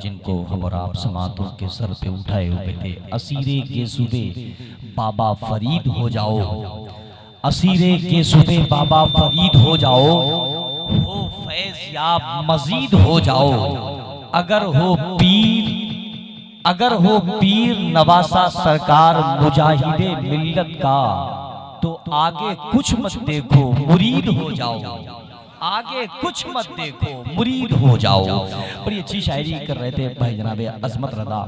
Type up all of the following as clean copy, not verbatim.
جن کو ہم اور آپ سماعتوں کے سر پہ اٹھائے ہوئے تھے، اسیرے کے صبح بابا فرید ہو جاؤ، اسیرے کے صبح بابا فرید ہو جاؤ، ہو فیض یاب مزید ہو جاؤ، اگر ہو پیر نواسا سرکار مجاہد ملت کا، تو آگے کچھ مت دیکھو مرید ہو جاؤ، آگے کچھ مت دیکھو مرید ہو جاؤ۔ بڑی اچھی شاعری کر رہے تھے بھائی جناب عظمت رضا۔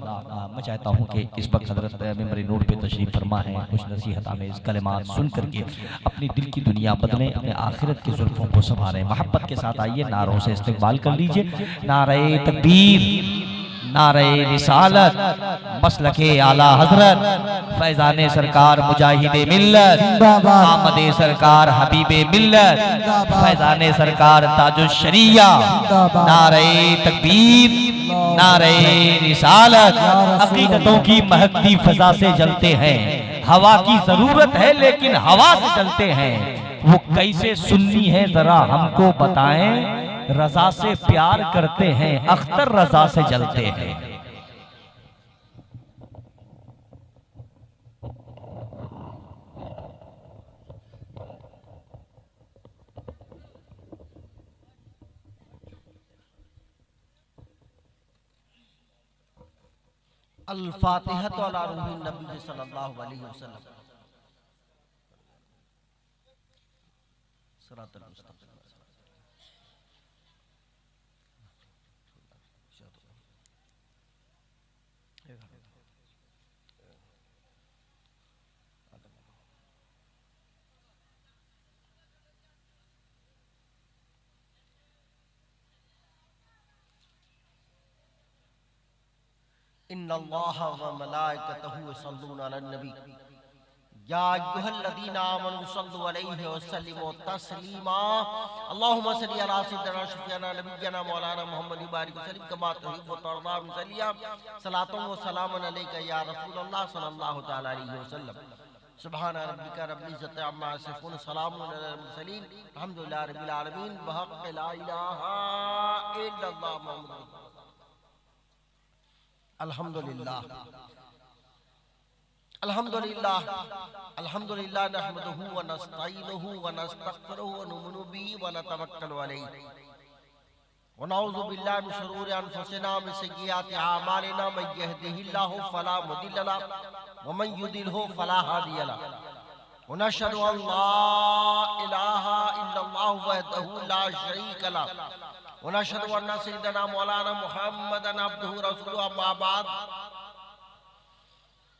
میں چاہتا ہوں کہ اس وقت حضرت ممبر نور پہ تشریف فرما ہے، کچھ نصیحت آمیز کلمات سن کر کے اپنی دل کی دنیا بدلیں، اپنے آخرت کے زلفوں کو سنواریں۔ محبت کے ساتھ آئیے، نعروں سے استقبال کر لیجئے۔ نعرہ تکبیر، نعرہ رسالت، مسلک اعلیٰ حضرت، فیضان سرکار مجاہد ملت، آمد سرکار حبیب ملت، فیضان سرکار تاج الشریعہ، نعرہ تکبیر، نعرہ رسالت۔ عقیدتوں کی مہکتی فضا سے جلتے ہیں، ہوا کی ضرورت ہے لیکن ہوا سے جلتے ہیں، وہ کیسے سنی ہے ذرا ہم کو بتائیں، رضا سے پیار کرتے ہیں اختر رضا سے جلتے ہیں۔ الفاتحة علی روح النبی صلی اللہ علیہ وسلم۔ صراط المستقیم۔ ان اللہ و ملائکتہ یصلون علی النبی یا ایھا الذین آمنوا صلوا علیہ وسلموا تسلیما اللہم صلی علی سیدنا شفیعنا نبینا مولانا محمد بارک وسلم کما تحب و ترضى وسلم صلاۃ و سلام علیک یا رسول اللہ صلی اللہ تعالی علیہ وسلم۔ سبحان ربک رب العزۃ عما یصفون، سلام علی المرسلین، الحمدللہ رب العالمین، بحق لا الہ الا اللہ محمد۔ الحمدللہ الحمدللہ الحمدللہ نحمدہ ونستعینہ ونستغفرہ ونؤمن بہ ونتوکل علیہ ونعوذ باللہ من شرور انفسنا من سیئات اعمالنا، من یہدہ اللہ فلا مضل لہ ومن یضلل فلا ہادی لہ، ونشہد ان لا الہ الا اللہ وحدہ لا شریک لہ، ونشہد ان سیدنا مولانا محمدا عبدہ رسولہ، اما بعد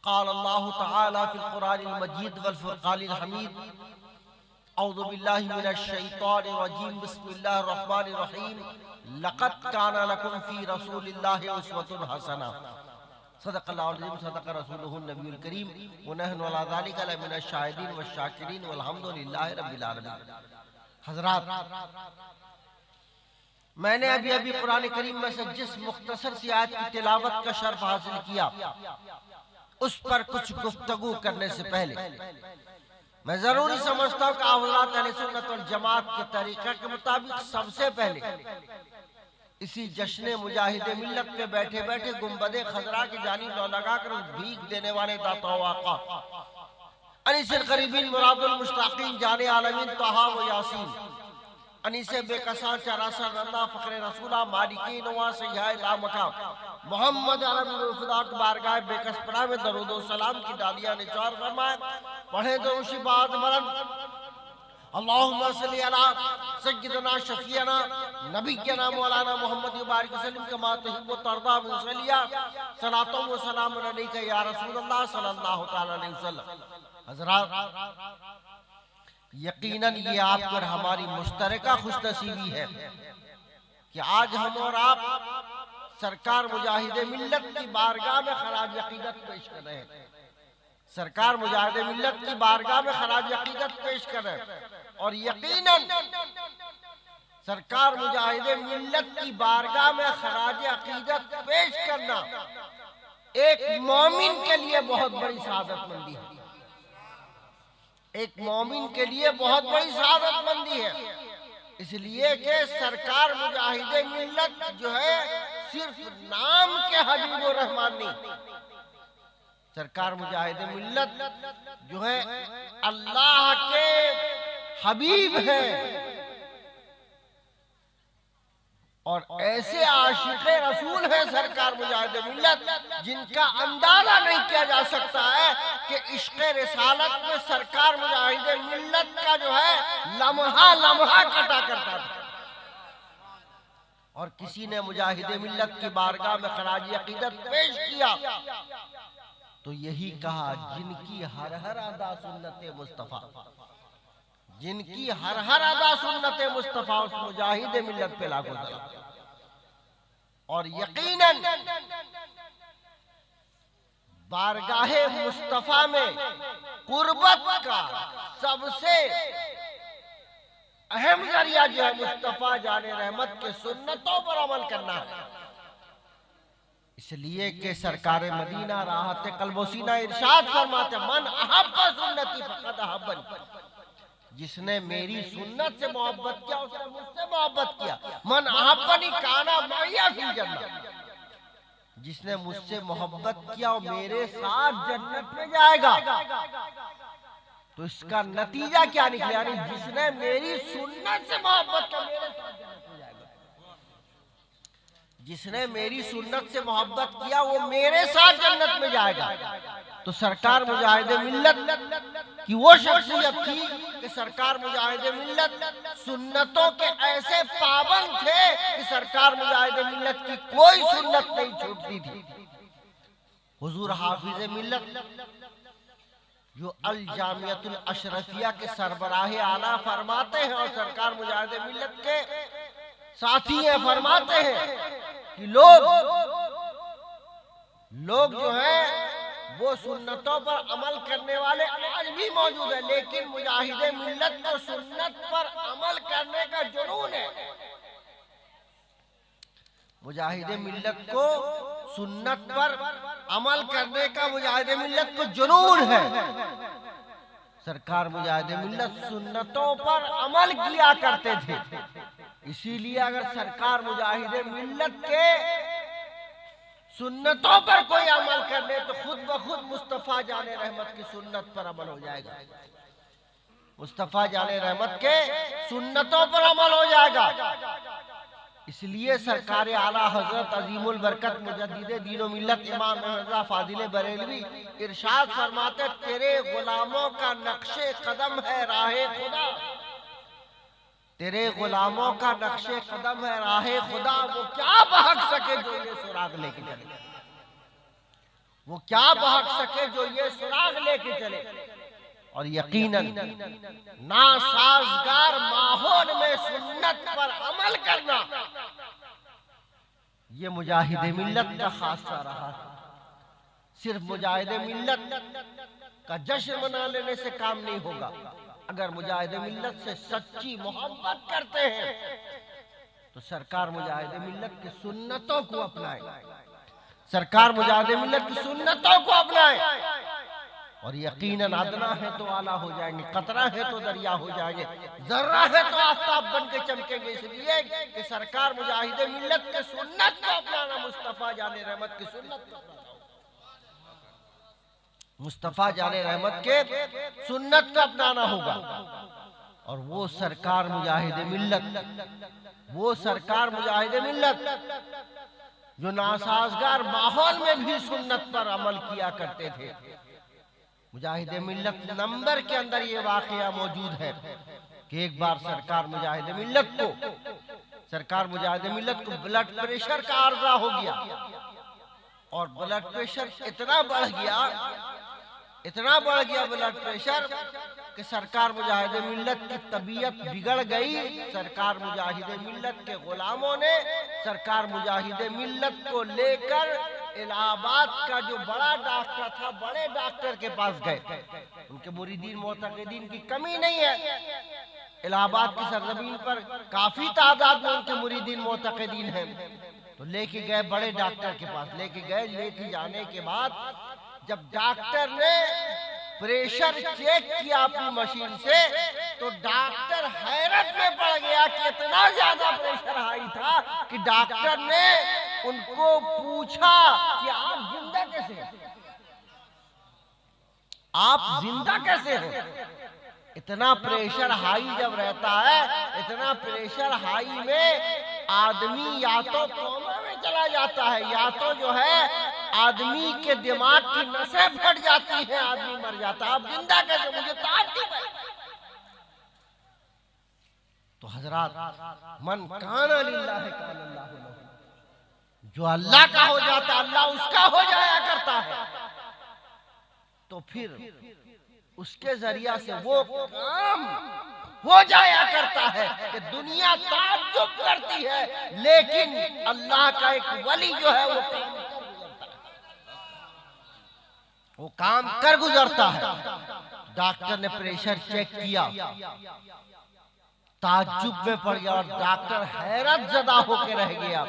قال اللہ تعالی فی القرآن المجید والفرقان الحمید اعوذ باللہ من الشیطان الرجیم بسم اللہ الرحمن الرحیم لقد کان لکم فی رسول اللہ اسوۃ حسنہ صدق اللہ العظیم صدق رسولہ النبی الکریم ونحن علی ذلک لمن الشاہدین والشاکرین والحمدللہ رب العالمین۔ حضرات، میں نے ابھی قرآن کریم میں سے جس مختصر سی آیت کی تلاوت کا شرف حاصل کیا، اس پر کچھ گفتگو کرنے سے پہلے میں ضروری سمجھتا ہوں کہ حضرات اہل سنت والجماعت کے طریقہ کے مطابق سب سے پہلے اسی جشن مجاہد ملت پہ بیٹھے بیٹھے گنبد خضرا کی جانب لگا کر بھیک دینے والے داتا و آقا انیس القریبین مراد المشتاقین جان عالمین طہا و یاسین، انیس بے کسان چراسر اللہ فخر رسولہ مالکی نواں سیاہ لامکہ محمد عربی الفداق بارگاہ بے کس پڑا میں درود و سلام کی ڈالیاں نچار فرمائے۔ پڑھیں دروشی بعد مرن اللہم صلی علی سیدنا شفیعنا نبینا مولانا محمد بارک وسلم کما تحب و ترضى وسلیہ صلاۃ و سلام علیک یا رسول اللہ صلی اللہ تعالی علیہ وسلم۔ حضرات، یقیناً یہ آپ پر ہماری مشترکہ خوش نصیبی ہے کہ آج ہم اور آپ سرکار مجاہد ملت کی بارگاہ میں خراج عقیدت پیش کر رہے ہیں، سرکار مجاہد ملت کی بارگاہ میں خراج عقیدت پیش کر رہے ہیں، اور یقیناً سرکار مجاہد ملت کی بارگاہ میں خراج عقیدت پیش کرنا ایک مومن کے لیے بہت بڑی سعادت مندی ہے، ایک مومن کے لیے بہت بڑی سعادت مندی ہے، اس لیے کہ سرکار مجاہد ملت جو ہے صرف نام کے حبیب الرحمان نہیں، سرکار مجاہد ملت جو ہے اللہ کے حبیب ہیں، اور ایسے عاشق رسول ہیں سرکار مجاہد ملت جن کا اندازہ نہیں کیا جا سکتا ہے کہ عشق رسالت میں سرکار مجاہد ملت کا جو ہے لمحہ لمحہ کٹا کرتا تھا۔ اور کسی نے مجاہد ملت کی بارگاہ میں خراج عقیدت پیش کیا تو یہی کہا جن کی ہر ہر ادا سنت مصطفیٰ، جن کی ہر ہر ادا سنت مصطفیٰ اس مجاہد ملت پہ لاگو تھا۔ اور یقیناً بارگاہ مصطفیٰ میں قربت کا سب سے اہم ذریعہ جو ہے مصطفیٰ جان رحمت کے سنتوں پر عمل کرنا ہے، اس لیے کہ سرکار مدینہ راحت قلب و سینہ ارشاد فرماتے من احب سنتی فقد احبنی، جس نے میری سنت سے محبت کیا اس نے مجھ سے محبت کیا، من احبنی کانا معی فی الجنہ، جس نے مجھ سے محبت کیا وہ میرے ساتھ جنت میں جائے گا۔ تو اس کا نتیجہ کیا نکلے؟ یعنی جس نے میری سنت سے محبت کیا میرے ساتھ جنت میں جائے گا، جس نے میری سنت سے محبت کیا وہ میرے ساتھ جنت میں جائے گا۔ تو سرکار مجاہد ملت کی وہ شخصیت تھی کہ سرکار مجاہد ملت سنتوں کے ایسے پابند تھے کہ سرکار مجاہد ملت کی کوئی سنت نہیں چھوٹتی تھی۔ حضور حافظ ملت جو الجامعۃ الاشرفیہ کے سربراہ اعلیٰ فرماتے ہیں اور سرکار مجاہد ملت کے ساتھی ہیں، فرماتے ہیں کہ لوگ جو ہیں وہ سنتوں پر عمل کرنے والے آج بھی موجود ہیں، لیکن مجاہد ملت کو سنت پر عمل کرنے کا جنون ہے، مجاہد ملت کو سنت پر عمل کرنے کا مجاہد ملت کو جنون ہے۔ سرکار مجاہد ملت سنتوں پر عمل کیا کرتے تھے، اسی لیے اگر سرکار مجاہد ملت کے سنتوں پر کوئی عمل کر لے تو خود بخود مصطفیٰ جان رحمت کی سنت پر عمل ہو جائے گا، مصطفیٰ جان رحمت کے سنتوں پر عمل ہو جائے گا۔ اس لیے سرکار اعلیٰ حضرت عظیم البرکت مجدد دین و ملت امام رضا فاضل بریلوی ارشاد فرماتے تیرے غلاموں کا نقش قدم ہے راہ خدا، تیرے غلاموں کا نقش قدم ہے راہ خدا، وہ کیا بہک سکے جو یہ سراغ لے کے چلے، وہ کیا بہک سکے جو یہ سراغ لے کے چلے۔ اور یقیناً ناسازگار ماحول میں سنت پر عمل کرنا یہ مجاہد ملت کا خاصہ رہا ہے۔ صرف مجاہد ملت کا جشن منا لینے سے کام نہیں ہوگا، اگر مجاہد ملت سے سچی محبت کرتے ہیں تو سرکار مجاہد ملت کی سنتوں کو اپنائیں، سرکار مجاہد ملت کی سنتوں کو اپنائیں، اور یقیناً ادنا ہے تو اعلیٰ ہو جائیں گے، قطرہ ہے تو دریا ہو جائیں گے، ذرہ ہے تو آفتاب بن کے چمکیں گے۔ اس لیے کہ سرکار مجاہد ملت کے سنت کو اپنانا مصطفیٰ جان رحمت کی سنت کو اپنانا، مصطفیٰ جان رحمت کے سنت کو اپنانا ہوگا۔ اور وہ سرکار مجاہد ملت، وہ سرکار مجاہد ملت جو ناسازگار ماحول میں بھی سنت پر عمل کیا کرتے تھے۔ مجاہد ملت نمبر کے اندر یہ واقعہ موجود ہے کہ ایک بار سرکار مجاہد ملت کو بلڈ پریشر کا عارضہ ہو گیا، اور بلڈ پریشر اتنا بڑھ گیا بلڈ پریشر کہ سرکار مجاہد ملت کی طبیعت بگڑ گئی۔ سرکار مجاہد ملت کے غلاموں نے سرکار مجاہد ملت کو لے کر الہ آباد کا جو بڑا ڈاکٹر تھا، بڑے ڈاکٹر کے پاس گئے۔ ان کے مریدین معتقدین کی کمی نہیں ہے، الہ آباد کی سرزمین پر کافی تعداد میں ان کے مریدین معتقدین ہیں، تو لے کے گئے بڑے ڈاکٹر کے پاس، لے کے جانے کے بعد جب ڈاکٹر نے پریشر چیک کیا اپنی مشین سے تو ڈاکٹر حیرت میں پڑ گیا کہ اتنا زیادہ پریشر ہائی تھا کہ ڈاکٹر نے ان کو پوچھا کہ آپ زندہ کیسے ہیں؟ آپ زندہ کیسے ہیں؟ اتنا پریشر ہائی جب رہتا ہے، اتنا پریشر ہائی میں آدمی یا تو کوما میں چلا جاتا ہے، یا تو جو ہے آدمی کے دماغ کی نسیں پھٹ جاتی ہیں، آدمی مر جاتا ہے۔ آپ زندہ کیسے؟ مجھے تعجب ہے۔ تو حضرات، من کان للہ کان اللہ لہ، جو اللہ کا ہو جاتا ہے اللہ اس کا ہو جایا کرتا ہے۔ تو پھر اس کے ذریعہ سے وہ کام ہو جایا کرتا ہے کہ دنیا تعجب کرتی ہے، لیکن اللہ کا ایک ولی جو ہے وہ کام کر گزرتا ہے۔ ڈاکٹر نے پریشر چیک کیا، تعجب میں پڑ گیا، اور ڈاکٹر حیرت زدہ ہو کے رہ گیا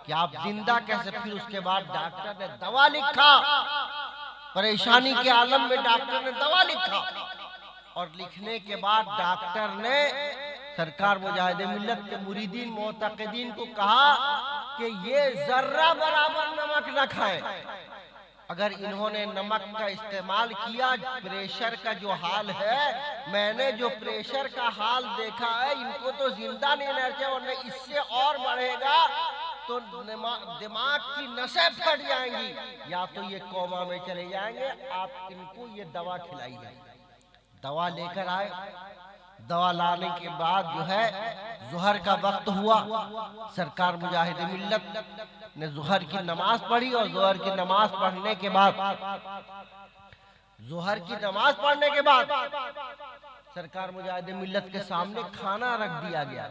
کہ آپ زندہ کیسے؟ پھر اس کے بعد ڈاکٹر نے دوا لکھا، پریشانی کے عالم میں ڈاکٹر نے دوا لکھا، اور لکھنے کے بعد ڈاکٹر نے سرکار مجاہد ملت کے مریدین معتقدین کو کہا کہ یہ ذرہ برابر نمک نہ کھائیں۔ اگر انہوں نے نمک کا استعمال کیا، پریشر کا جو حال ہے، میں نے جو پریشر کا حال دیکھا ہے، ان کو تو زندہ نہیں رہنا چاہیے، ورنہ اس سے اور بڑھے گا تو دماغ کی نسیں پھٹ جائیں گی، یا تو یہ کوما میں چلے جائیں گے۔ آپ ان کو یہ دوا کھلائیے۔ دوا لے کر آئے، دوا لانے کے بعد جو ہے ظہر کا وقت ہوا، سرکار مجاہد ملت نے ظہر کی نماز پڑھی، اور ظہر کی نماز پڑھنے کے بعد سرکار مجاہد ملت کے سامنے کھانا رکھ دیا گیا۔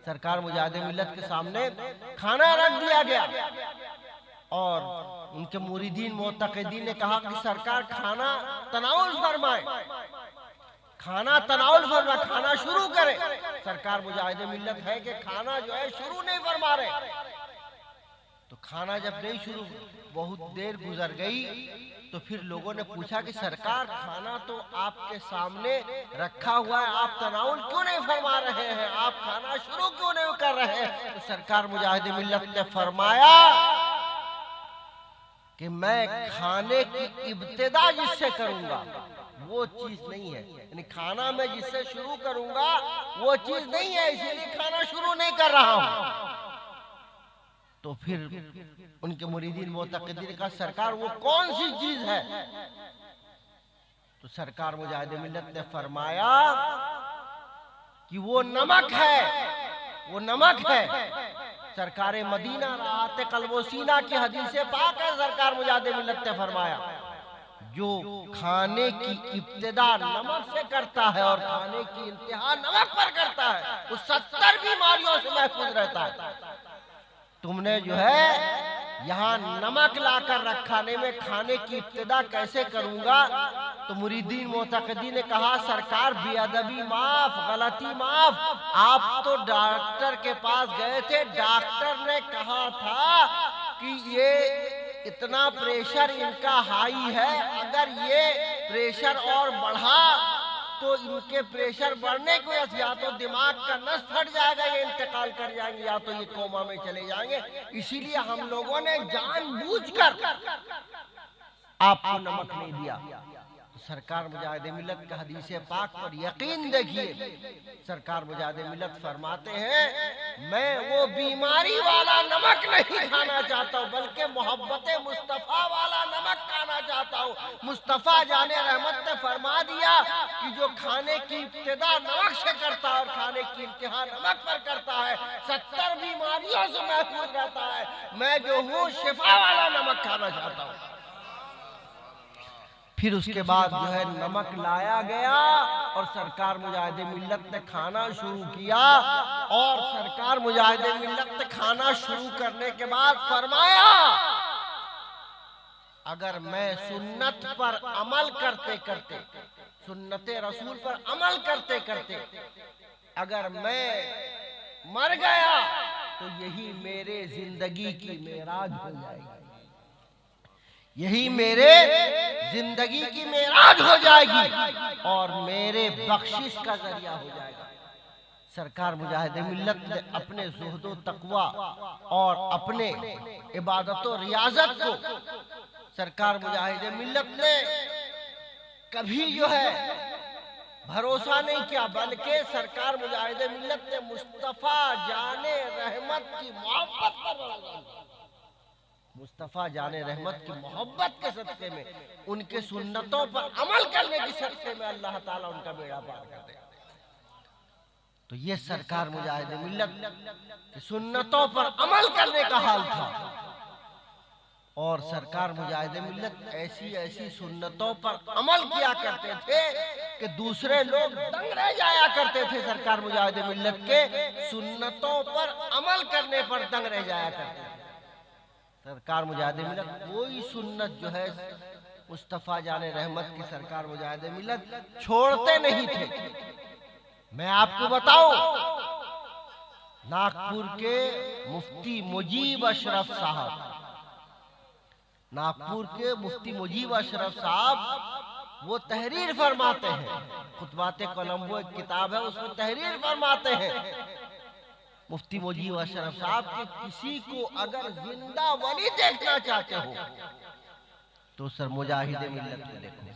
سرکار مجاہد ملت کے سامنے کھانا رکھ دیا گیا، اور ان کے مریدین معتقدین نے کہا کہ سرکار کھانا تناول فرمائیں، کھانا تناول فرمائیں، کھانا شروع کریں۔ سرکار مجاہد ملت ہے کہ کھانا جو ہے شروع نہیں فرما رہے۔ تو کھانا جب نہیں شروع، بہت دیر گزر گئی، تو پھر لوگوں نے پوچھا کہ سرکار کھانا تو آپ کے سامنے رکھا ہوا ہے، آپ تناول کیوں نہیں فرما رہے ہیں؟ آپ کھانا شروع کیوں نہیں کر رہے ہیں؟ تو سرکار مجاہد ملت نے فرمایا کہ میں کھانے کی ابتدا جس سے کروں گا وہ چیز نہیں ہے، یعنی کھانا میں جس سے شروع کروں گا وہ چیز نہیں ہے، اسی لیے کھانا شروع نہیں کر رہا ہوں۔ تو پھر ان کے مریدین معتقدین کا سرکار وہ کون سی چیز ہے؟ تو سرکار مجاہد ملت نے فرمایا کہ وہ نمک ہے، وہ نمک ہے۔ سرکار مدینہ راحت قلب و سینہ کی حدیث پاک ہے، سرکار مجاہد ملت نے فرمایا جو کھانے کی ابتدا نمک سے کرتا ہے اور کھانے کی انتہا نمک پر کرتا ہے، وہ 70 بیماریوں سے محفوظ رہتا ہے۔ تم نے جو ہے یہاں نمک لا کر رکھا، نہیں میں کھانے کی ابتدا کیسے کروں گا؟ تو مریدین معتقدین نے کہا سرکار بے ادبی معاف، غلطی معاف، آپ تو ڈاکٹر کے پاس گئے تھے، ڈاکٹر نے کہا تھا کہ یہ اتنا پریشر ان کا ہائی ہے، اگر یہ پریشر اور بڑھا تو ان کے پریشر بڑھنے کی وجہ سے یا تو دماغ کا نس پھٹ جائے گا، یہ انتقال کر جائیں گے، یا تو یہ کوما میں چلے جائیں گے، اسی لیے ہم لوگوں نے جان بوجھ کر آپ کو نمک نہیں دیا۔ سرکار مجاہد ملت کا حدیث پاک پر یقین دیکھیے، سرکار مجاہد ملت فرماتے ہیں میں وہ بیماری والا نمک نہیں کھانا چاہتا ہوں، بلکہ محبت مصطفیٰ والا نمک کھانا چاہتا ہوں۔ مصطفیٰ جان رحمت نے فرما دیا کہ جو کھانے کی ابتدا نمک سے کرتا ہے اور کھانے کی انتہا نمک پر کرتا ہے 70 بیماریوں سے محفوظ رہتا ہے۔ میں جو ہوں شفا والا نمک کھانا چاہتا ہوں۔ پھر اس کے بعد جو ہے نمک لایا گیا اور سرکار مجاہد ملت نے کھانا شروع کیا، اور سرکار مجاہد ملت نے کھانا شروع کرنے کے بعد فرمایا اگر میں سنت پر عمل کرتے کرتے، سنت رسول پر عمل کرتے کرتے اگر میں مر گیا تو یہی میرے زندگی کی معراج ہو جائے گی، یہی میرے زندگی کی معراج ہو جائے گی اور میرے بخشش کا ذریعہ ہو جائے گا۔ سرکار مجاہد ملت نے اپنے زہد و تقوی اور اپنے عبادت و ریاضت کو سرکار مجاہد ملت نے کبھی جو ہے بھروسہ نہیں کیا، بلکہ سرکار مجاہد ملت نے مصطفیٰ جان رحمت کی محبت پر مصطفیٰ جان رحمت کی محبت کے صدقے میں ان کے سنتوں پر عمل کرنے کی صدقے میں اللہ تعالیٰ ان کا بیڑا پار کر دے۔ تو یہ سرکار مجاہد ملت کی سنتوں پر عمل کرنے کا حال تھا، اور سرکار مجاہد ملت ایسی ایسی سنتوں پر عمل کیا کرتے تھے کہ دوسرے لوگ دنگ رہ جایا کرتے تھے، سرکار مجاہد ملت کے سنتوں پر عمل کرنے پر دنگ رہ جایا کرتے تھے۔ سرکار مجاہد ملت کوئی سنت جو ہے مصطفیٰ جان رحمت کی سرکار مجاہد ملت چھوڑتے نہیں تھے۔ میں آپ کو بتاؤں، ناگپور کے مفتی مجیب اشرف صاحب، ناگپور کے مفتی مجیب اشرف صاحب وہ تحریر فرماتے ہیں، خطبات کولمبو ایک کتاب ہے، اس میں تحریر فرماتے ہیں مفتی مجیب اشرف صاحب کہ کسی کو اگر زندہ ولی دیکھنا چاہتے ہو تو سر مجاہد ملت کو دیکھو،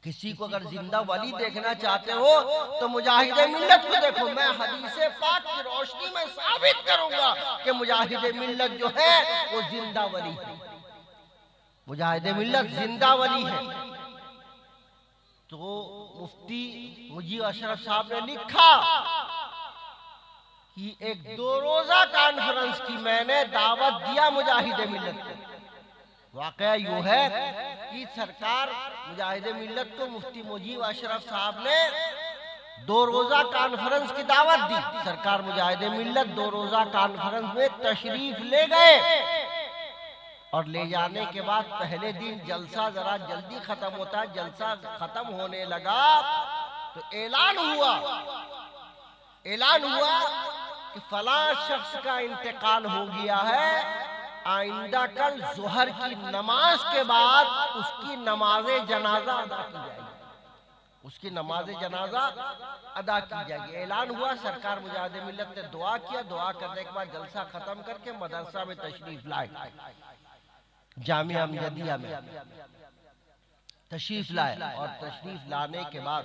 کسی کو اگر زندہ ولی دیکھنا چاہتے ہو تو مجاہد ملت کو دیکھو۔ میں حدیث پاک کی روشنی میں ثابت کروں گا کہ مجاہد ملت جو ہے وہ زندہ ولی ہے، مجاہد ملت زندہ ولی ہے۔ تو مفتی مجیب اشرف صاحب نے لکھا کہ ایک 2 روزہ کانفرنس کی میں نے دعوت دیا مجاہد ملت کو۔ واقعہ یوں ہے کہ سرکار مجاہد ملت کو مفتی مجیب اشرف صاحب نے 2 روزہ کانفرنس کی دعوت دی۔ سرکار مجاہد ملت 2 روزہ کانفرنس میں تشریف لے گئے، اور لے جانے کے بعد پہلے دن جلسہ ذرا جلدی ختم ہوتا ہے، جلسہ ختم ہونے لگا تو اعلان ہوا کہ فلاں شخص کا انتقال ہو گیا ہے، آئندہ کل ظہر کی نماز کے بعد اس کی نماز جنازہ ادا کی جائے گی، اس کی نماز جنازہ ادا کی جائے گی۔ اعلان ہوا، سرکار مجاہد ملت نے دعا کیا، دعا کرنے کے بعد جلسہ ختم کر کے مدرسہ میں تشریف لائے، جامعہ امجدیہ میں تشریف لائے، اور تشریف لانے کے بعد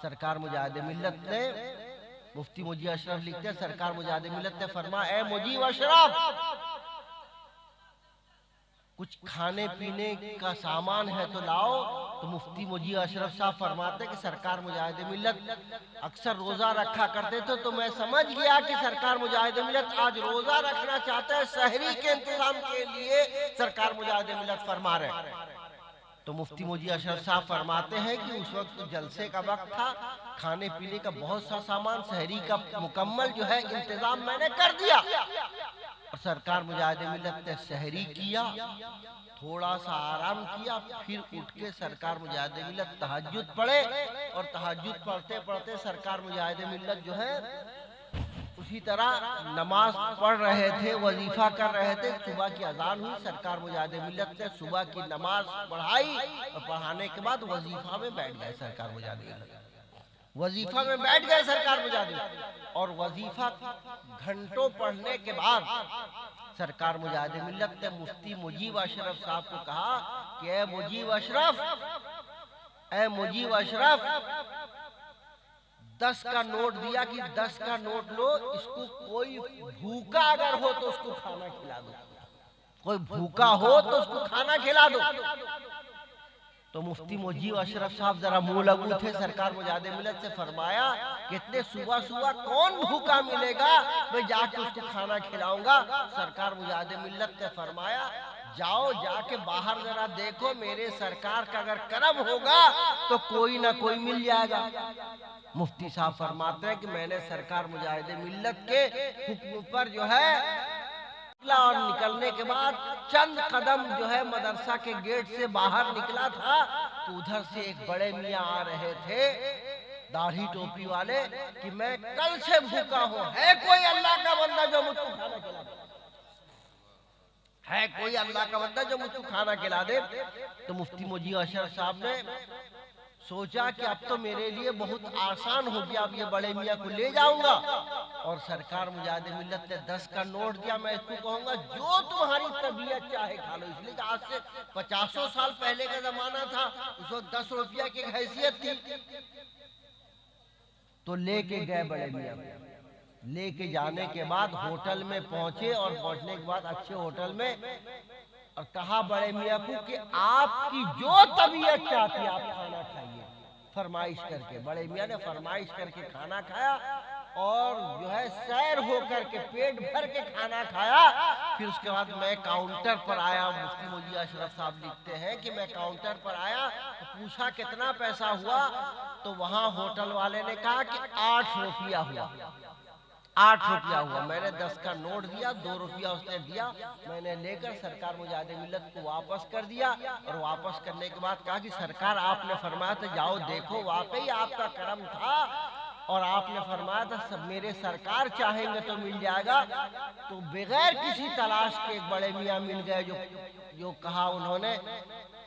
سرکار مجاہد ملت نے مفتی مجیب اشرف لکھتے ہیں، سرکار مجاہد ملت نے فرمایا اے مجیب اشرف کچھ کھانے پینے کا سامان ہے تو لاؤ۔ تو مفتی مجیب اشرف صاحب فرماتے کہ سرکار مجاہد ملت اکثر روزہ رکھا کرتے تھے، تو میں سمجھ گیا کہ سرکار مجاہد ملت آج روزہ رکھنا چاہتے ہیں، سحری کے انتظام کے لیے سرکار مجاہد ملت فرما رہے ہیں۔ تو مفتی مجیب اشرف صاحب فرماتے ہیں کہ اس وقت جلسے کا وقت تھا، کھانے پینے کا بہت سا سامان، سحری کا مکمل جو ہے انتظام میں نے کر دیا، اور سرکار مجاہد ملت نے سحری کیا، تھوڑا سا آرام کیا، پھر اٹھ کے سرکار مجاہد ملت تہجد پڑھے، اور تہجد پڑھتے پڑھتے سرکار مجاہد ملت جو ہے اسی طرح نماز پڑھ رہے تھے، وظیفہ کر رہے تھے۔ صبح کی اذان ہوئی، سرکار مجاہد ملت نے صبح کی نماز پڑھائی، اور پڑھانے کے بعد وظیفہ میں بیٹھ گئے سرکار مجاہد ملت، وظیفہ میں بیٹھ گئے سرکار مجاہد ملت، اور وظیفہ گھنٹوں پڑھنے کے بعد سرکار مجاہد ملت نے مفتی مجیب اشرف صاحب کو کہا کہ اے مجیب اشرف 10 کا نوٹ دیا کہ 10 کا نوٹ لو، اس کو کوئی بھوکا اگر ہو تو اس کو کھانا کھلا دو، کوئی بھوکا ہو تو اس کو کھانا کھلا دو۔ تو مفتی مجیب اشرف صاحب ذرا منہ لگو تھے، سرکار مجاہد ملت سے فرمایا کہ اتنے صبح صبح کون بھوکا ملے گا، میں جا کے اس کو کھانا کھلاؤں گا۔ سرکار مجاہد ملت نے فرمایا جاؤ، جا کے باہر ذرا دیکھو، میرے سرکار کا اگر کرم ہوگا تو کوئی نہ کوئی مل جائے گا۔ مفتی صاحب فرماتے ہیں کہ میں نے سرکار مجاہد ملت کے حکم پر جو ہے اور نکلنے کے بعد چند قدم جو ہے مدرسہ کے گیٹ سے باہر نکلا تھا، تو ادھر سے ایک بڑے میاں آ رہے تھے، داڑھی ٹوپی والے، کہ میں کل سے بھوکا ہوں، ہے کوئی اللہ کا بندہ جو مجھ کو کھانا کھلا دے، ہے کوئی اللہ کا بندہ جو مجھ کو کھانا کھلا دے۔ تو مفتی مجیب اشرف صاحب نے سوچا کہ اب تو میرے لیے بہت آسان ہو گیا، اب یہ بڑے میاں کو لے جاؤں گا اور سرکار مجاہد ملت نے 10 کا نوٹ دیا، میں اس کو کہوں گا جو تمہاری طبیعت چاہے کھا لو، اس لیے کہ آج سے 50 سال پہلے کا زمانہ تھا، اس وقت 10 روپیہ کی حیثیت تھی۔ تو لے کے گئے بڑے میاں، لے کے جانے کے بعد ہوٹل میں پہنچے، اور پہنچنے کے بعد اچھے ہوٹل میں، اور کہا بڑے میاں کو کہ آپ کی جو طبیعت چاہتی آپ کھانا کھائیے، فرمائش کر کے۔ بڑے میاں نے فرمائش کر کے کھانا کھایا، اور جو ہے سیر ہو کر کے پیٹ بھر کے کھانا کھایا۔ پھر اس کے بعد میں کاؤنٹر پر آیا، مفتی مودی اشرف صاحب لکھتے ہیں کہ میں کاؤنٹر پر آیا، پوچھا کتنا پیسہ ہوا، تو وہاں ہوٹل والے نے کہا کہ 8 روپیہ ہوا، 8 روپیہ ہوا۔ میں نے 10 کا نوٹ دیا، 2 روپیہ اس نے دیا، میں نے لے کر سرکار مجاہد ملت کو واپس کر دیا، اور واپس کرنے کے بعد کہا کہ سرکار آپ نے فرمایا تھا جاؤ دیکھو، واقعی آپ کا کرم تھا، اور آپ نے فرمایا تھا سب میرے سرکار چاہیں گے تو مل جائے گا۔ تو بغیر کسی تلاش کے ایک بڑے میاں مل گئے، جو کہا انہوں نے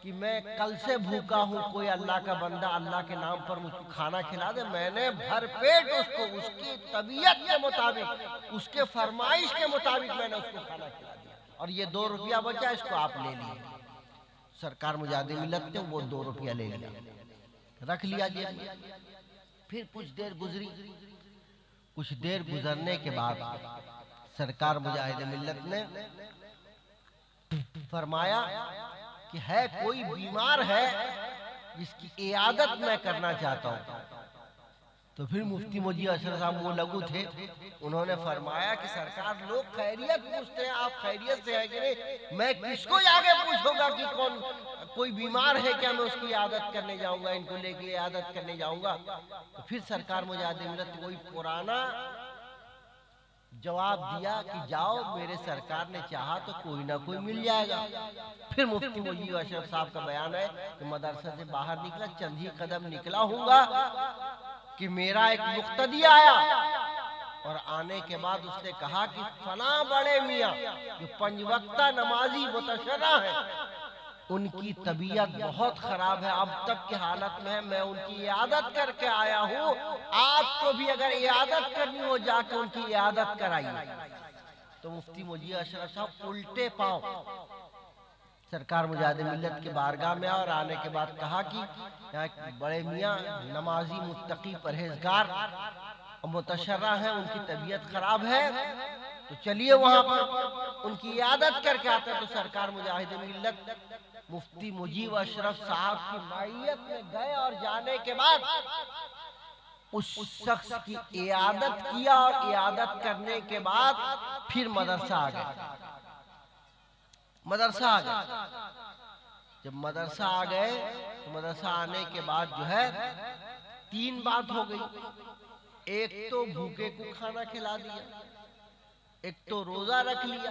کہ میں کل سے بھوکا ہوں، کوئی اللہ کا بندہ اللہ کے نام پر مجھ کو کھانا کھلا دے۔ میں نے بھر پیٹ اس کو اس کی طبیعت کے مطابق، اس کے فرمائش کے مطابق میں نے اس کو کھانا کھلا دیا، اور یہ 2 روپیہ بچا، اس کو آپ لے لیے۔ سرکار مجاہد ملت نے وہ 2 روپیہ لے لیا، رکھ لیا جیب میں۔ پھر کچھ دیر گزری، کچھ دیر گزرنے کے بعد سرکار مجاہد ملت نے فرمایا کہ ہے کوئی بیمار ہے جس کی عیادت میں کرنا چاہتا ہوں۔ تو پھر مفتی مودی اشرف صاحب وہ لگو تھے، انہوں نے فرمایا کہ سرکار لوگ خیریت پوچھتے ہیں، آپ خیریت سے ہیں کہ نہیں، میں کس کو آگے پوچھوں گا کہ کوئی بیمار ہے کیا، میں اس کی عیادت کرنے جاؤں گا، ان کو لے کے عیادت کرنے جاؤں گا۔ تو پھر سرکار مجاہد ملت کوئی پرانا جواب دیا کہ جاؤ، میرے سرکار نے چاہا تو کوئی نہ کوئی مل جائے گا۔ پھر مفتی مودی اشرف صاحب کا بیان ہے کہ مدرسہ سے باہر نکلا، چند ہی قدم نکلا ہوں گا کہ میرا ایک مقتدی آیا، اور آنے کے بعد اس نے کہا کہ فلاں بڑے میاں جو 5 وقتہ نمازی متشرع ہے، ان کی طبیعت بہت خراب ہے، اب تک کی حالت میں ہے، میں ان کی عیادت کر کے آیا ہوں، آپ کو بھی اگر عیادت کرنی ہو جا کے ان کی عیادت کرائیے۔ تو مفتی مودی اشرف صاحب الٹے پاؤں سرکار مجاہد ملت کی بارگاہ میں، اور آنے کے بعد کہا کہ بڑے میاں نمازی متقی پرہیزگار متشرع ہیں، ان کی طبیعت خراب ہے، تو چلیے وہاں پر ان کی عیادت کر کے آتے۔ تو سرکار مجاہد ملت مفتی مجیب اشرف صاحب کی معیت میں گئے، اور جانے کے بعد اس شخص کی عیادت کیا، اور عیادت کرنے کے بعد پھر مدرسہ آ گئے، مدرسہ آ گئے۔ جب مدرسہ آ گئے تو مدرسہ آنے کے بعد جو ہے 3 بات ہو گئی، ایک تو بھوکے کو کھانا کھلا دیا، ایک تو روزہ رکھ لیا،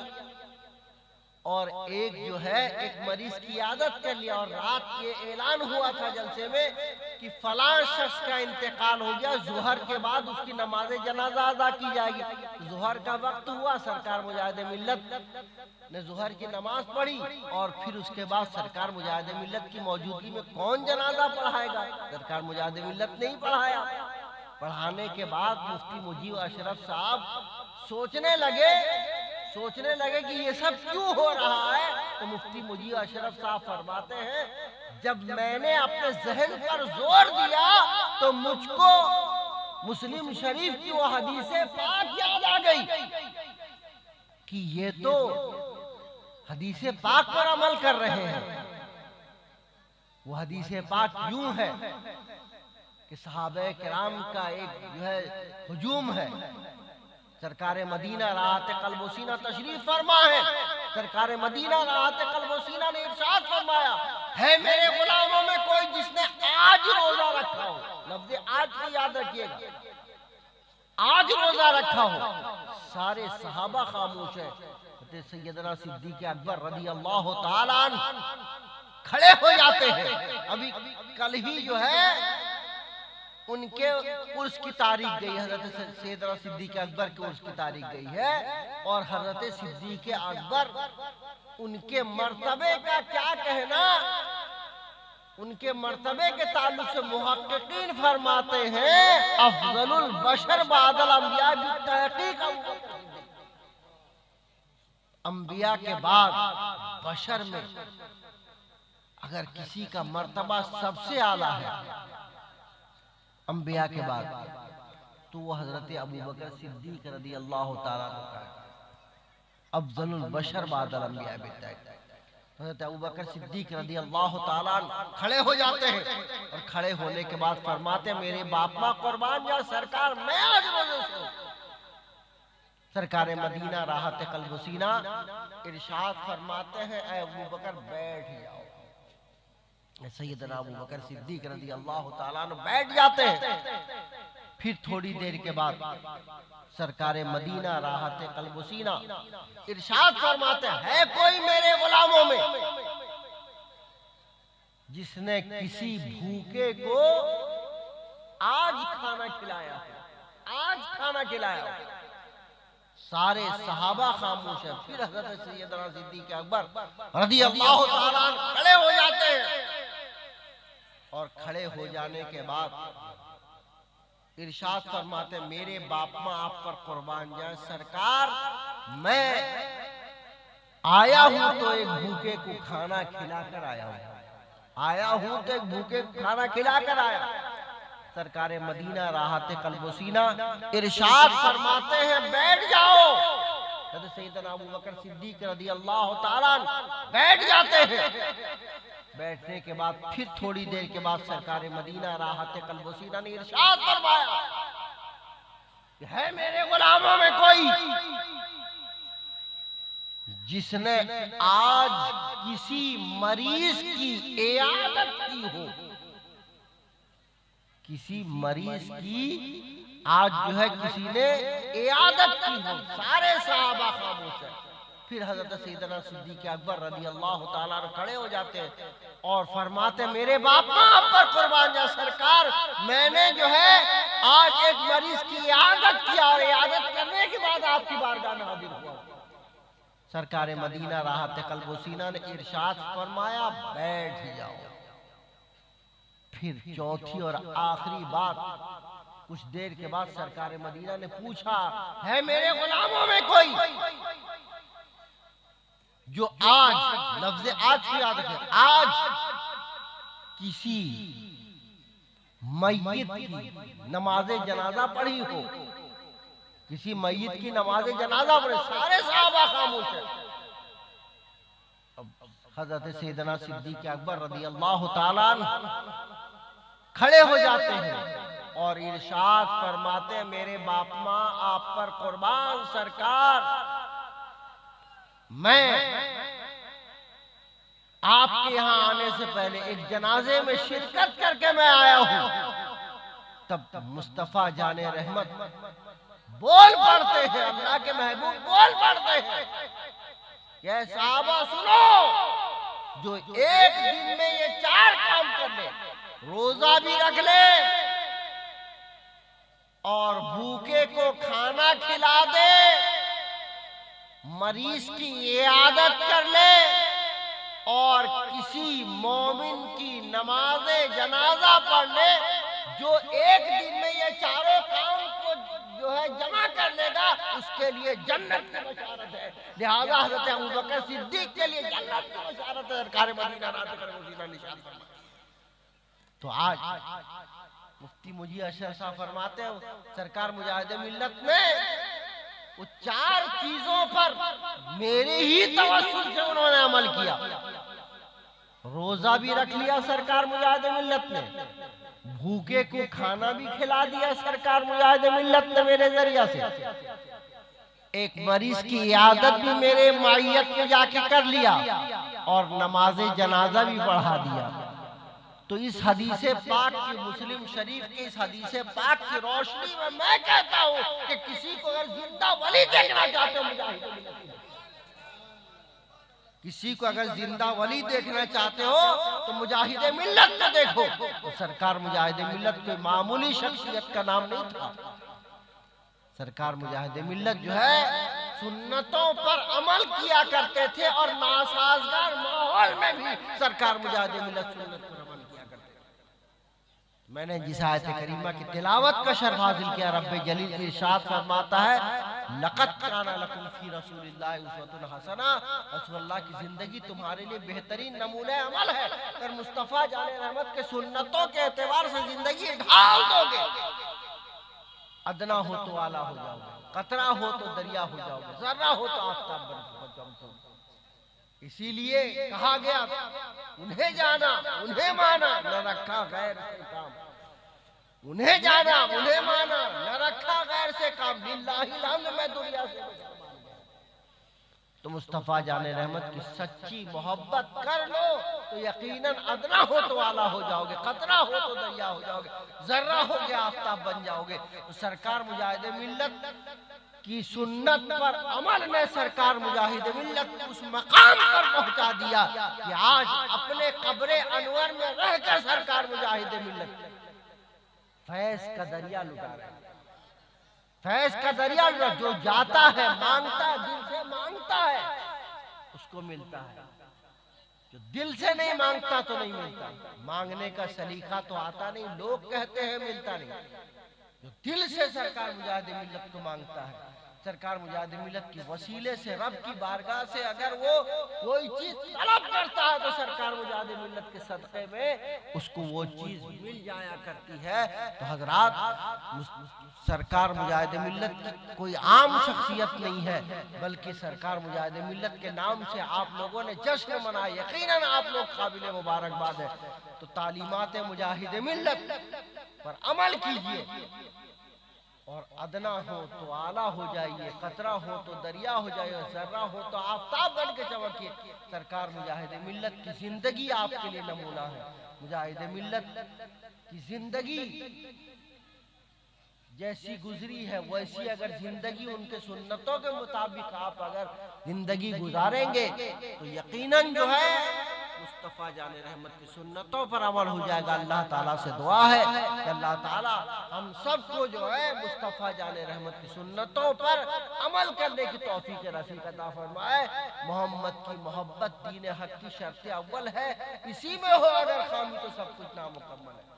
اور ایک جو ہے ایک مریض کی عادت کر لیا۔ اور رات یہ اعلان ہوا تھا جلسے میں کہ فلاں شخص کا انتقال ہو گیا، ظہر کے بعد اس کی نماز جنازہ ادا کی جائے گی۔ ظہر کا وقت ہوا، سرکار مجاہد ملت نے ظہر کی نماز پڑھی، اور پھر اس کے بعد سرکار مجاہد ملت کی موجودگی میں کون جنازہ پڑھائے گا، سرکار مجاہد ملت نے ہی پڑھایا۔ پڑھانے کے بعد مفتی مجیب اشرف صاحب سوچنے لگے کہ یہ سب کیوں ہو رہا ہے۔ تو مفتی مجیب اشرف صاحب فرماتے ہیں جب میں نے اپنے ذہن پر زور دیا تو مجھ کو مسلم شریف کی وہ حدیث پاک یاد آ گئی کہ یہ تو حدیث پاک پر عمل کر رہے ہیں۔ وہ حدیث پاک یوں ہے کہ صحابہ کرام کا ایک جو ہے ہجوم ہے، سرکار مدینہ راحت قلب و سینہ تشریف فرما ہے، سرکار مدینہ راحت قلب و سینہ نے ارشاد فرمایا ہے میرے غلاموں میں کوئی جس نے آج روزہ رکھا ہو، لفظ آج کو یاد رکھیے گا، آج روزہ رکھا ہو۔ سارے صحابہ خاموش ہیں، سیدنا صدیق اکبر رضی اللہ تعالیٰ عنہ کھڑے ہو جاتے ہیں۔ ابھی کل ہی جو ہے ان کے عرس کی تاریخ گئی، حضرت سیدنا صدیق اکبر کے عرس کی تاریخ گئی ہے، اور حضرت صدیق اکبر ان کے مرتبے کا کیا کہنا ان کے مرتبے کے تعلق سے محققین فرماتے ہیں افضل البشر بعد الانبیاء بالتحقیق انبیاء کے بعد بشر میں اگر کسی کا مرتبہ سب سے اعلیٰ ہے انبیاء کے بعد تو وہ حضرت ابوبکر صدیق رضی اللہ تعالیٰ عنہ کا ہے۔ افضل البشر بعد الانبیاء بالتحقیق حضرت ابوبکر صدیق رضی اللہ تعالیٰ عنہ کھڑے ہو جاتے ہیں اور کھڑے ہونے کے بعد فرماتے ہیں میرے باپ ماں قربان یا سرکار میں آج روزے سے ہوں۔ سرکار مدینہ راحت قلب و سینہ ارشاد فرماتے ہیں اے ابوبکر بیٹھ جاؤ۔ سیدنا ابوبکر صدیق رضی اللہ تعالیٰ عنہ بیٹھ جاتے ہیں۔ پھر تھوڑی دیر کے بعد سرکار مدینہ راحت قلب و سینہ ارشاد فرماتے ہیں کوئی میرے غلاموں میں جس نے کسی بھوکے کو آج کھانا کھلایا آج کھانا کھلایا۔ سارے صحابہ خاموش ہیں۔ پھر حضرت سیدنا صدیق اکبر رضی اللہ تعالیٰ عنہ کھڑے ہو جاتے ہیں اور کھڑے ہو جانے کے بعد ارشاد فرماتے میرے باپ ماں آپ پر قربان جائیں سرکار میں آیا ہوں تو ایک بھوکے کو کھانا کھلا کر آیا ہوں آیا ہوں تو ایک بھوکے کو کھانا کھلا کر آیا۔ سرکار مدینہ راحت قلب و سینہ ارشاد فرماتے ہیں بیٹھ جاؤ۔ حضرت سیدنا ابوبکر صدیق رضی اللہ تعالیٰ عنہ بیٹھ جاتے ہیں۔ بیٹھنے کے بعد پھر تھوڑی دیر کے بعد سرکار مدینہ راحت قلب و سینہ نے ارشاد فرمایا کہ ہے میرے غلاموں میں کوئی جس نے آج کسی مریض کی عیادت کی ہو کسی مریض کی آج جو ہے کسی نے عیادت کی ہو۔ سارے صحابہ خاموش ہیں۔ پھر حضرت سیدنا صدیق اکبر رضی اللہ تعالیٰ عنہ کھڑے ہو جاتے ہیں اور فرماتے میرے باپ ماں آپ پر قربان جائیں سرکار میں نے جو ہے آج ایک مریض کی عیادت کیا اور عیادت کرنے کے بعد آپ کی بارگاہ میں حاضر ہوا۔ سرکار مدینہ راحت قلب و سینہ نے ارشاد فرمایا بیٹھ جاؤ۔ پھر چوتھی اور آخری بات کچھ دیر کے بعد سرکار مدینہ نے پوچھا ہے میرے غلاموں میں کوئی جو آج لفظ آج کی یاد رکھیں آج کسی میت کی نماز جنازہ پڑھی ہو کسی میت کی نماز جنازہ پڑھی سارے صحابہ خاموش ہیں۔ حضرت سیدنا صدیق اکبر رضی اللہ تعالیٰ عنہ کھڑے ہو جاتے ہیں اور ارشاد فرماتے ہیں میرے باپ ماں آپ پر قربان سرکار میں آپ کے یہاں آنے سے پہلے ایک جنازے میں شرکت کر کے میں آیا ہوں۔ تب مصطفیٰ جان رحمت بول پڑتے ہیں اللہ کے محبوب بول پڑتے ہیں کہ صحابہ سنو جو ایک دن میں یہ 4 کام کر لے روزہ بھی رکھ لے اور بھوکے کو کھانا کھلا دے مریض کی عیادت کر لے اور کسی مومن کی نماز جنازہ پڑھ لے جو ایک دن میں یہ 4 کام کو جو ہے جمع کر لے گا اس کے لیے جنت کی بشارت ہے۔ لہذا حضرت ابوبکر صدیق کے لیے جنت کی بشارت ہے۔ سرکار مدینہ راحت قلب و سینہ نشان فرماتے تو آج مفتی مجید اشرف صاحب فرماتے ہیں سرکار مجاہد ملت نے وہ 4 چیزوں پر میرے ہی توسل سے انہوں نے عمل کیا۔ روزہ بھی رکھ لیا سرکار مجاہد ملت نے بھوکے کو کھانا بھی کھلا دیا سرکار مجاہد ملت نے میرے ذریعہ سے ایک مریض کی عیادت بھی میرے معیت میں جا کے کر لیا اور نماز جنازہ بھی پڑھا دیا۔ تو اس حدیث پاک کی مسلم شریف کی اس حدیث پاک کی روشنی میں کہتا ہوں کہ کسی کو اگر زندہ ولی دیکھنا چاہتے ہو مجاہد ملت کسی کو اگر زندہ ولی دیکھنا چاہتے ہو تو مجاہد ملت کو دیکھو۔ تو سرکار مجاہد ملت کوئی معمولی شخصیت کا نام نہیں تھا۔ سرکار مجاہد ملت جو ہے سنتوں پر عمل کیا کرتے تھے اور ناسازگار ماحول میں بھی سرکار مجاہد ملت سنت پر عمل کیا میں نے جس آیت کریمہ کی تلاوت کا شرف حاصل کیا، رب جلیل ارشاد فرماتا ہے لقد کان لکم فی رسول اللہ اسوۃ حسنہ، رسول اللہ کی زندگی تمہارے لیے بہترین نمونہ عمل ہے۔ اگر مصطفیٰ جان رحمت کے سنتوں کے اعتبار سے زندگی ڈھال دو گے، ادنا ہو تو اعلیٰ ہو جاؤ گے، قطرہ ہو تو دریا ہو جاؤ گے، ذرہ ہو تو آفتاب بن جاؤ گے۔ اسی لیے کہا گیا انہیں جانا انہیں مانا، نہ رکھا غیر سے کام، انہیں جانا انہیں مانا، نہ رکھا غیر سے کام، للہ الحمد میں دنیا سے تو مصطفیٰ جان رحمت کی سچی محبت کر لو تو یقیناً ادنا ہو تو اعلیٰ ہو جاؤ گے، قطرہ ہو تو دریا ہو جاؤ گے، ذرہ ہو گیا آفتاب بن جاؤ گے۔ تو سرکار مجاہد ملت کی سنت پر عمل نے سرکار مجاہد ملت اس مقام پر پہنچا دیا کہ آج اپنے قبر انور میں رہ کر سرکار مجاہد ملت فیض کا دریا لٹا رہے ہیں، فیض کا دریا جو جاتا ہے مانگتا ہے، دل سے مانگتا ہے اس کو ملتا ہے، جو دل سے نہیں مانگتا تو نہیں ملتا۔ مانگنے کا سلیقہ تو آتا نہیں، لوگ کہتے ہیں ملتا نہیں، جو دل سے سرکار مجاہد ملت کو مانگتا ہے، سرکار مجاہد ملت کی وسیلے سے رب کی بارگاہ سے اگر وہ کوئی چیز طلب کرتا ہے تو سرکار مجاہد ملت کے صدقے میں اس کو وہ چیز مل جایا کرتی ہے۔ تو حضرات، سرکار مجاہد ملت کی کوئی عام شخصیت نہیں ہے، بلکہ سرکار مجاہد ملت کے نام سے آپ لوگوں نے جشن منایا، یقیناً آپ لوگ قابل مبارکباد ہے۔ تو تعلیمات مجاہد ملت پر عمل کیجئے اور ادنا ہو تو اعلیٰ ہو جائیے، قطرہ ہو تو دریا ہو جائیے، ذرہ ہو تو آفتاب بن کے چمکیے۔ سرکار مجاہد ملت کی زندگی آپ کے لیے نمونہ ہے۔ مجاہد ملت کی زندگی جیسی گزری ہے ویسی اگر زندگی ان کے سنتوں کے مطابق آپ اگر زندگی گزاریں گے تو یقیناً جو ہے مصطفیٰ جان رحمت کی سنتوں پر عمل ہو جائے گا۔ اللہ تعالیٰ سے دعا ہے کہ اللہ تعالیٰ ہم سب کو جو ہے مصطفیٰ جان رحمت کی سنتوں پر عمل کرنے کی توفیق رفیق عطا فرمائے۔ محمد کی محبت دین حق کی شرط اول ہے، اسی میں ہو اگر خامی تو سب کچھ نامکمل ہے۔